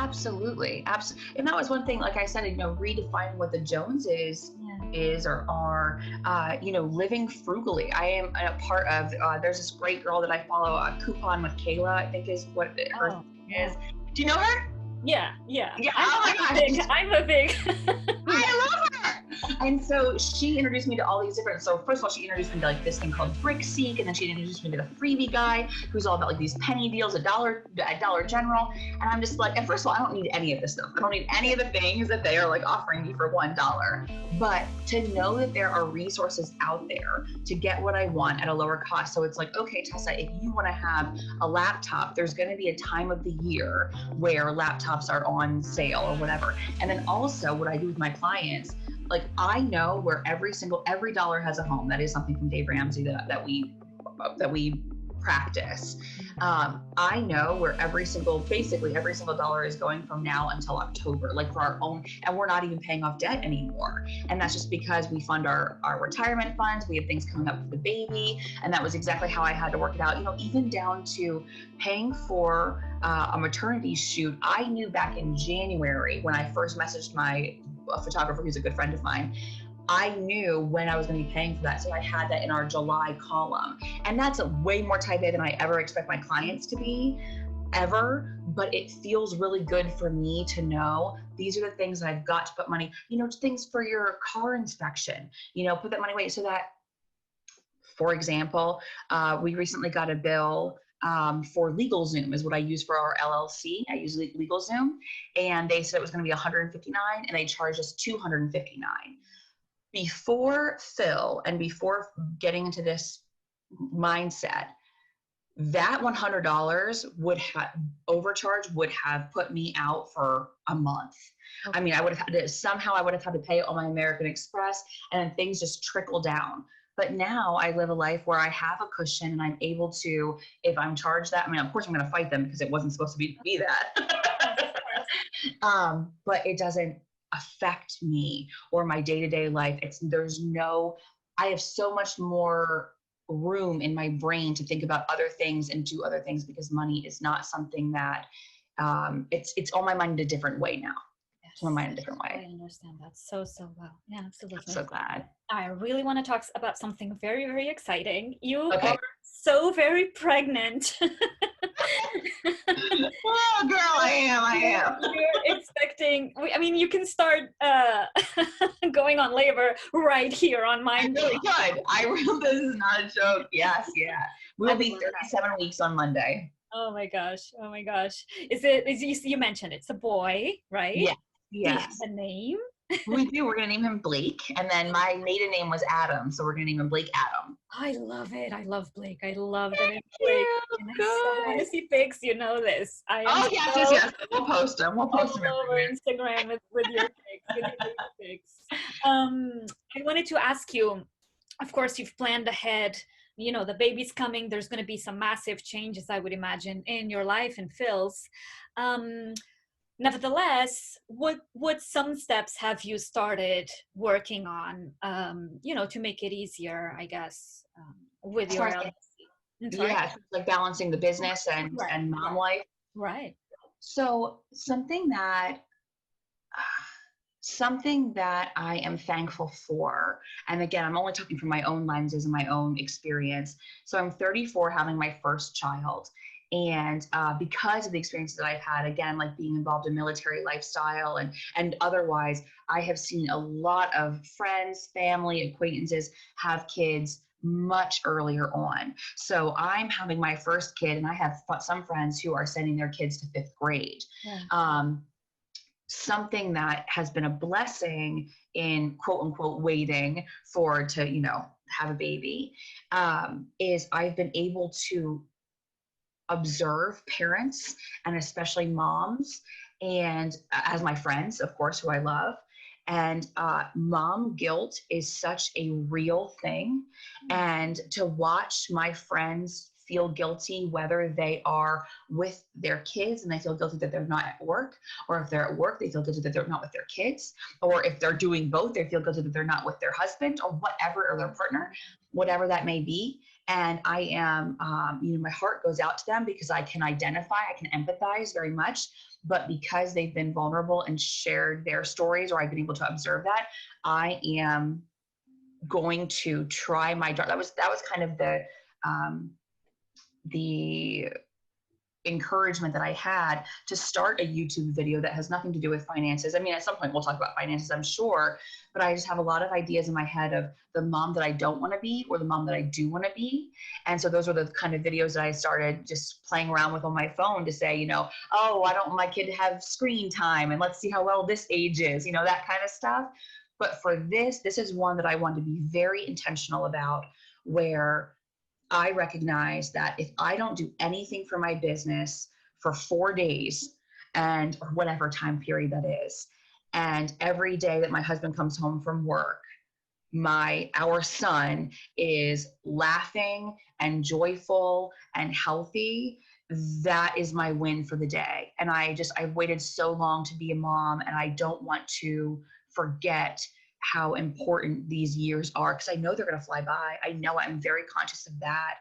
Absolutely. Absolutely. And that was one thing, like I said, redefining what the Jones is or are, living frugally. I am a part of, there's this great girl that I follow, Coupon with Kayla, I think is what her is. Do you know her? Yeah. Yeah. I'm a big. I love her. And so she introduced me to all these different, so first of all, she introduced me to like this thing called Brick Seek, and then she introduced me to the freebie guy who's all about like these penny deals at Dollar General. And I'm just like, and first of all, I don't need any of this stuff. I don't need any of the things that they are like offering me for $1. But to know that there are resources out there to get what I want at a lower cost. So it's like, okay, Tessa, if you want to have a laptop, there's going to be a time of the year where laptops are on sale or whatever. And then also what I do with my clients, like I know where every dollar has a home. That is something from Dave Ramsey that we practice. I know where basically every single dollar is going from now until October, like for our own, and we're not even paying off debt anymore. And that's just because we fund our retirement funds. We have things coming up for the baby. And that was exactly how I had to work it out, even down to paying for a maternity shoot. I knew back in January when I first messaged a photographer who's a good friend of mine, I knew when I was going to be paying for that. So I had that in our July column. And that's a way more type A than I ever expect my clients to be ever. But it feels really good for me to know these are the things that I've got to put money, things for your car inspection, put that money away so that, for example, we recently got a bill for LegalZoom is what I use for our LLC. I use LegalZoom, and they said it was going to be $159, and they charged us $259. Before Phil and before getting into this mindset, that $100 would have put me out for a month. Okay. I mean, I would have had to pay on my American Express, and then things just trickle down. But now I live a life where I have a cushion and I'm able to, if I'm charged that, I mean, of course I'm going to fight them because it wasn't supposed to be that. But it doesn't affect me or my day-to-day life. I have so much more room in my brain to think about other things and do other things because money is not something that, it's on my mind in a different way now. It's on my mind in a different way. I understand that so well. Yeah, absolutely. I'm so glad. I really want to talk about something very, very exciting. You are so very pregnant. Oh, girl, I am. You're expecting, you can start going on labor right here on my. I really could. This is not a joke. Yes, yeah. We'll be 37 weeks on Monday. Oh my gosh. You mentioned it's a boy, right? Yeah. Yes. Do you have a name? We do. We're going to name him Blake. And then my maiden name was Adam. So we're going to name him Blake Adam. I love it. I love Blake. I love the name Blake. And I so want to see pics. You know this. Yes. We'll post them. We'll post them over Instagram with your pics. I wanted to ask you, of course, you've planned ahead. The baby's coming. There's going to be some massive changes, I would imagine, in your life and Phil's. Nevertheless, what some steps have you started working on, to make it easier, I guess, with your LLC? Yeah, like balancing the business and mom life. Right. So something that I am thankful for, and again, I'm only talking from my own lenses and my own experience. So I'm 34, having my first child. And because of the experiences that I've had, again, like being involved in military lifestyle and otherwise, I have seen a lot of friends, family, acquaintances have kids much earlier on. So I'm having my first kid, and I have some friends who are sending their kids to 5th grade. Yeah. Something that has been a blessing in quote unquote waiting to have a baby is I've been able to observe parents and especially moms, and as my friends, of course, who I love. And mom guilt is such a real thing. And to watch my friends feel guilty, whether they are with their kids and they feel guilty that they're not at work, or if they're at work, they feel guilty that they're not with their kids, or if they're doing both, they feel guilty that they're not with their husband or whatever, or their partner, whatever that may be. And I am, my heart goes out to them because I can identify, I can empathize very much. But because they've been vulnerable and shared their stories, or I've been able to observe that, I am going to try my job. That was kind of the encouragement that I had to start a YouTube video that has nothing to do with finances. I mean, at some point we'll talk about finances, I'm sure, but I just have a lot of ideas in my head of the mom that I don't want to be or the mom that I do want to be. And so those are the kind of videos that I started just playing around with on my phone to say, oh, I don't want my kid to have screen time and let's see how well this age is, that kind of stuff. But for this is one that I want to be very intentional about, where I recognize that if I don't do anything for my business for 4 days, and whatever time period that is, and every day that my husband comes home from work, our son is laughing and joyful and healthy, that is my win for the day. And I've waited so long to be a mom, and I don't want to forget how important these years are, because I know they're going to fly by. I know, I'm very conscious of that.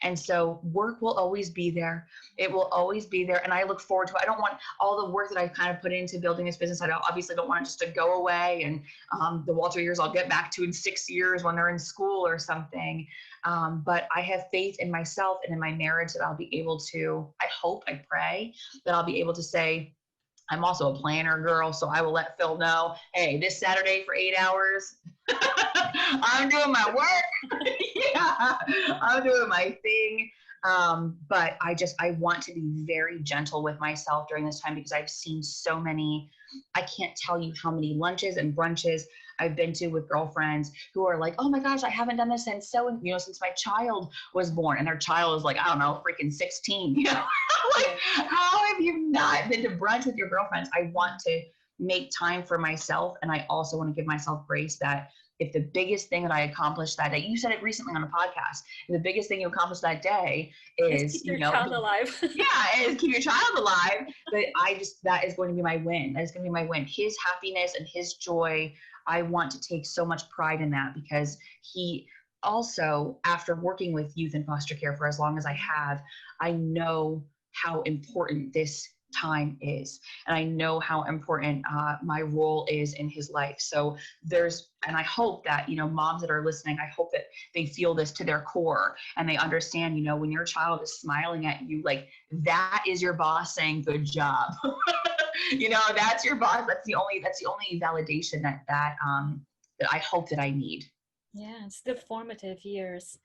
And so work will always be there. It will always be there. And I look forward to it. I don't want all the work that I've kind of put into building this business. I obviously don't want it just to go away. And the Walter years I'll get back to in 6 years when they're in school or something. But I have faith in myself and in my marriage that I'll be able to, I pray that I'll be able to say, I'm also a planner girl, so I will let Phil know, hey, this Saturday for 8 hours, I'm doing my work. Yeah, I'm doing my thing. But I want to be very gentle with myself during this time, because I've seen so many, I can't tell you how many lunches and brunches I've been to with girlfriends who are like, oh my gosh, I haven't done this since since my child was born, and their child is like, I don't know, freaking 16, like, how have you not been to brunch with your girlfriends? I want to make time for myself. And I also want to give myself grace that if the biggest thing that I accomplished that day, you said it recently on a podcast, the biggest thing you accomplished that day is keep your child alive. Yeah, is keep your child alive. But that is going to be my win. That is going to be my win. His happiness and his joy. I want to take so much pride in that, because he also, after working with youth in foster care for as long as I have, I know how important this time is. And I know how important my role is in his life. So and I hope that, moms that are listening, I hope that they feel this to their core, and they understand, when your child is smiling at you, like, that is your boss saying, good job. That's your boss. That's the only validation that I hope that I need. Yeah, it's the formative years.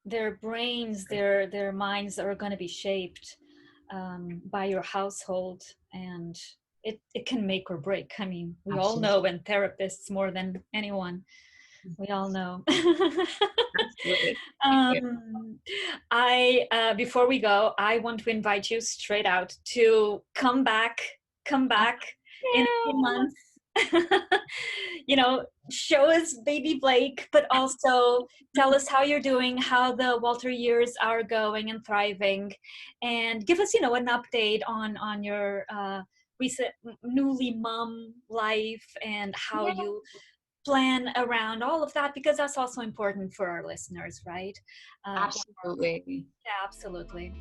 Their brains, their minds are going to be shaped by your household, and it can make or break. I mean, we all know, and therapists more than anyone, we all know. Before we go, I want to invite you straight out to come back in a few months. Show us baby Blake, but also tell us how you're doing, how the Walter years are going and thriving, and give us, an update on your recent newly mom life and how you plan around all of that, because that's also important for our listeners, right? Absolutely. Yeah, absolutely.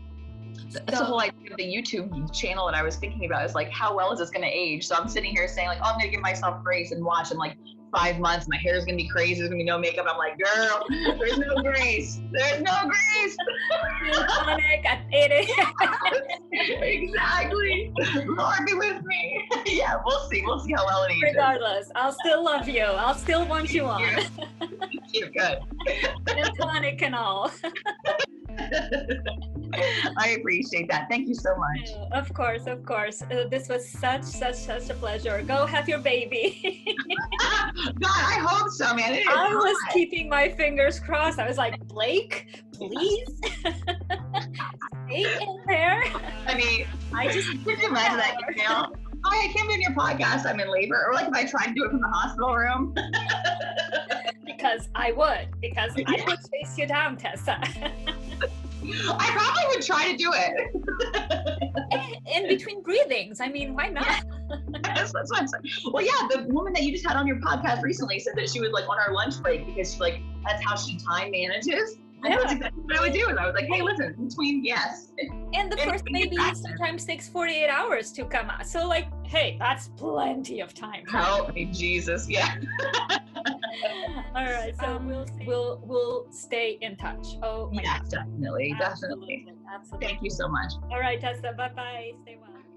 That's the whole idea of the YouTube channel that I was thinking about, is like, how well is this going to age? So I'm sitting here saying, like, oh, I'm going to give myself grace and watch in like 5 months. My hair is going to be crazy. There's going to be no makeup. I'm like, girl, there's no grace. There's no grace. Tonic at 8 a.m. Exactly. Lord be with me. Yeah, we'll see. We'll see how well it ages. Regardless, I'll still love you. I'll still want you on. You're good. And tonic and all. I appreciate that. Thank you so much. Of course. This was such a pleasure. Go have your baby. God, I hope so, man. I was keeping my fingers crossed. I was like, Blake, please stay in there. I mean, could you imagine that email? Hi, I came to your podcast. I'm in labor. Or like if I tried to do it from the hospital room. Because I would chase you down, Tessa. I probably would try to do it. In between breathings. I mean, why not? That's what I'm saying. Well, yeah, the woman that you just had on your podcast recently said that she was like on her lunch break, because she, like, that's how she time manages. And that's exactly what I would do. And I was like, hey, listen, between, yes. And the first baby sometimes takes 48 hours to come out. So like, hey, that's plenty of time. Help me, Jesus. Yeah. All right. So we'll stay in touch. Oh my yeah, God. definitely. Absolutely. Thank you so much. All right, Tessa. Bye-bye. Stay well.